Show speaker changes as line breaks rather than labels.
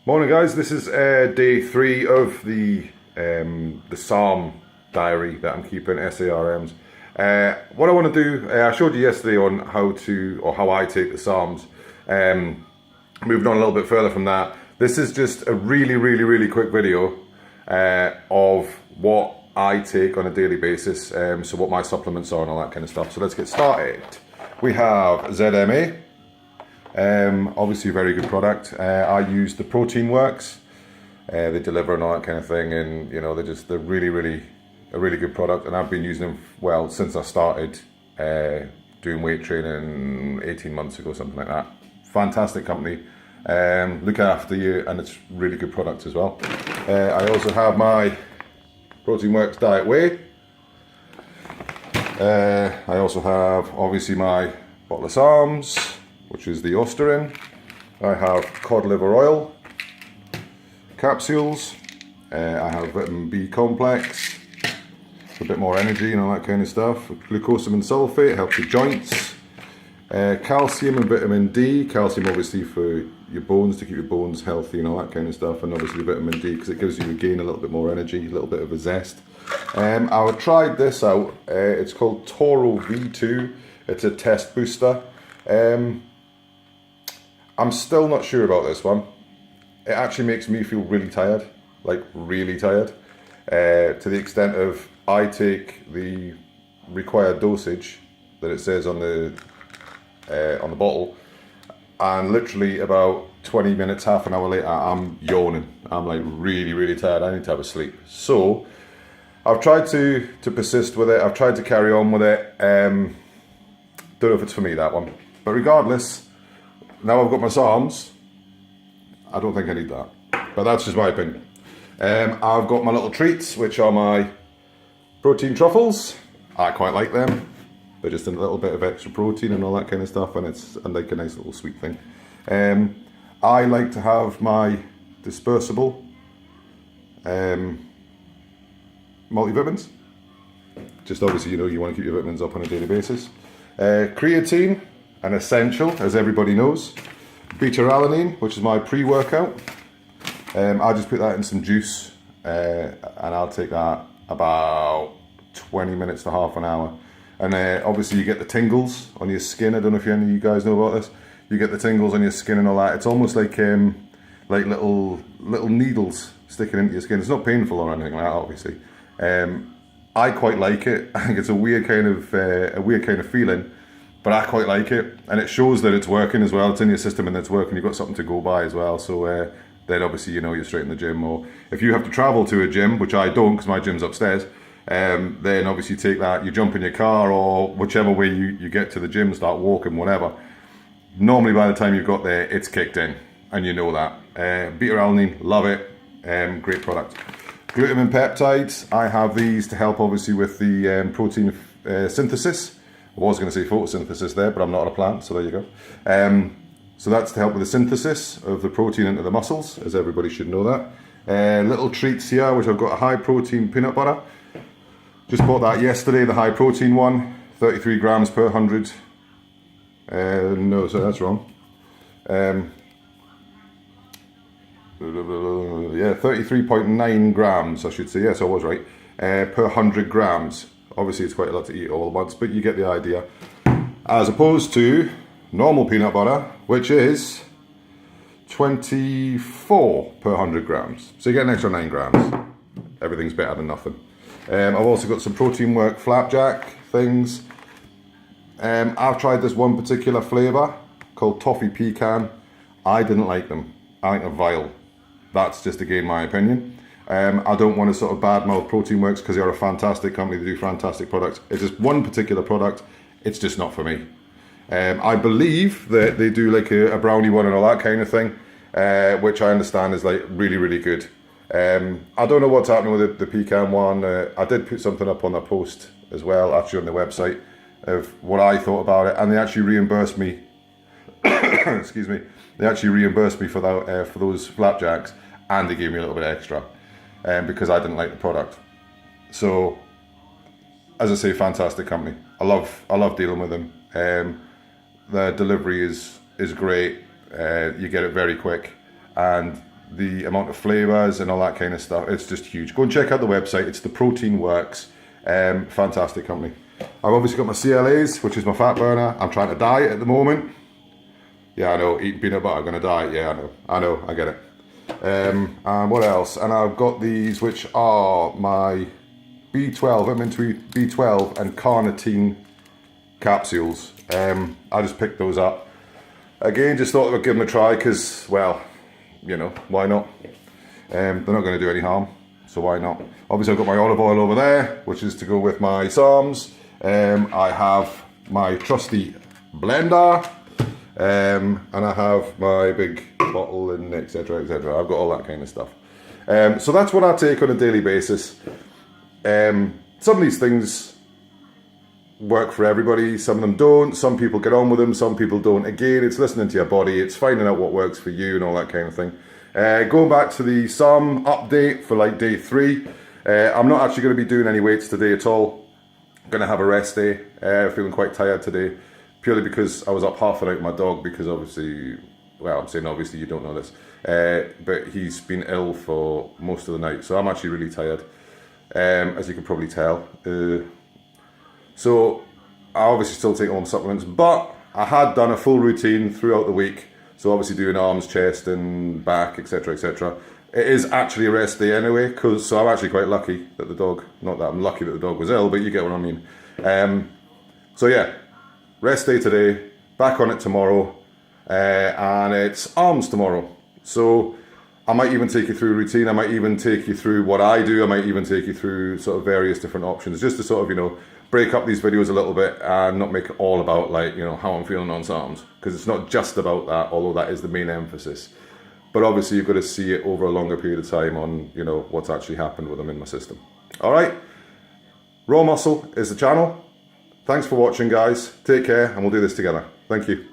Morning guys, this is day 3 of the SARM diary that I'm keeping, SARMs. What I want to do, I showed you yesterday on how I take the SARMs. Moving on a little bit further from that, this is just a really quick video of what I take on a daily basis, so what my supplements are and all that kind of stuff. So let's get started. We have ZMA. Obviously a very good product. I use the Protein Works. They deliver and all that kind of thing, and you know they're really a really good product, and I've been using them since I started doing weight training 18 months ago, something like that. Fantastic company, look after you, and it's really good product as well. I also have my Protein Works Diet Whey. I also have obviously my bottle of SARMs, which is the Osterin. I have cod liver oil capsules. I have vitamin B complex for a bit more energy and all that kind of stuff. Glucosamine sulfate helps your joints. Calcium and vitamin D. Calcium obviously for your bones, to keep your bones healthy and all that kind of stuff, and obviously vitamin D because it gives you again a little bit more energy, a little bit of a zest. I tried this out. It's called Toro V2. It's a test booster. I'm still not sure about this one. It actually makes me feel really tired, like really tired, to the extent of I take the required dosage that it says on the bottle, and literally about 20 minutes, half an hour later, I'm yawning. I'm like really tired. I need to have a sleep. So I've tried to persist with it. I've tried to carry on with it. Don't know if it's for me, that one. But regardless, now I've got my SARMs, I don't think I need that. But that's just my opinion. I've got my little treats, which are my protein truffles. I quite like them. They're just a little bit of extra protein and all that kind of stuff, and it's like a nice little sweet thing. I like to have my dispersible multivitamins. Just obviously, you know, you want to keep your vitamins up on a daily basis. Creatine, an essential, as everybody knows. Beta-alanine, which is my pre-workout. I'll just put that in some juice, and I'll take that about 20 minutes to half an hour. And obviously you get the tingles on your skin. I don't know if any of you guys know about this. You get the tingles on your skin and all that. It's almost like little needles sticking into your skin. It's not painful or anything like that, obviously. I quite like it. I think it's a weird kind of feeling, but I quite like it, and it shows that it's working as well. It's in your system and it's working. You've got something to go by as well. So then obviously you know you're straight in the gym, or if you have to travel to a gym, which I don't because my gym's upstairs, then obviously you take that, you jump in your car or whichever way you get to the gym, start walking, whatever. Normally by the time you've got there, it's kicked in, and you know that. Beta-alanine, love it, great product. Glutamine peptides, I have these to help obviously with the protein synthesis. I was going to say photosynthesis there, but I'm not a plant, so there you go. So that's to help with the synthesis of the protein into the muscles, as everybody should know that. Little treats here, which I've got a high protein peanut butter. Just bought that yesterday, the high protein one, 33 grams per 100. No, so that's wrong. Yeah, 33.9 grams, I should say. Yes, I was right. Per 100 grams. Obviously, it's quite a lot to eat all at once, but you get the idea. As opposed to normal peanut butter, which is 24 per 100 grams. So you get an extra 9 grams. Everything's better than nothing. I've also got some Protein Work flapjack things. I've tried this one particular flavour called Toffee Pecan. I didn't like them. I think they're vile. That's just again my opinion. I don't want to sort of badmouth Protein Works because they're a fantastic company. They do fantastic products. It's just one particular product. It's just not for me. I believe that they do like a brownie one and all that kind of thing, which I understand is like really good. I don't know what's happening with the pecan one. I did put something up on the post as well, actually on the website, of what I thought about it, and they actually reimbursed me. Excuse me. They actually reimbursed me for that, for those flapjacks, and they gave me a little bit extra. Because I didn't like the product. So, as I say, fantastic company. I love dealing with them. The delivery is great. You get it very quick, and the amount of flavors and all that kind of stuff. It's just huge. Go and check out the website. It's the Protein Works. Fantastic company. I've obviously got my CLAs, which is my fat burner. I'm trying to diet at the moment. Yeah, I know, eating peanut butter, I'm gonna diet. Yeah, I get it. And what else? And I've got these, which are my B12, I'm into B12 and carnitine capsules. I just picked those up. Again, just thought I would give them a try because, well, you know, why not? They're not going to do any harm, so why not? Obviously, I've got my olive oil over there, which is to go with my SARMs. I have my trusty blender, and I have my big bottle and etc, etc. I've got all that kind of stuff. So that's what I take on a daily basis. Some of these things work for everybody, some of them don't, some people get on with them, some people don't. Again, it's listening to your body, it's finding out what works for you and all that kind of thing. Going back to the SARM update for like day 3, I'm not actually going to be doing any weights today at all. I'm going to have a rest day, feeling quite tired today, purely because I was up half the night with my dog because obviously, well, I'm saying obviously you don't know this, but he's been ill for most of the night, so I'm actually really tired, as you can probably tell. So I obviously still take all my supplements, but I had done a full routine throughout the week. So obviously doing arms, chest and back, etc, etc. It is actually a rest day anyway, so I'm actually quite lucky that the dog, not that I'm lucky that the dog was ill, but you get what I mean. So yeah, rest day today, back on it tomorrow, and it's arms tomorrow. So I might even take you through a routine, I might even take you through what I do, I might even take you through sort of various different options, just to sort of, you know, break up these videos a little bit and not make it all about, like, you know, how I'm feeling on SARMs, because it's not just about that, although that is the main emphasis. But obviously you've got to see it over a longer period of time on, you know, what's actually happened with them in my system. All right, Raw Muscle is the channel. Thanks for watching, guys. Take care, and we'll do this together. Thank you.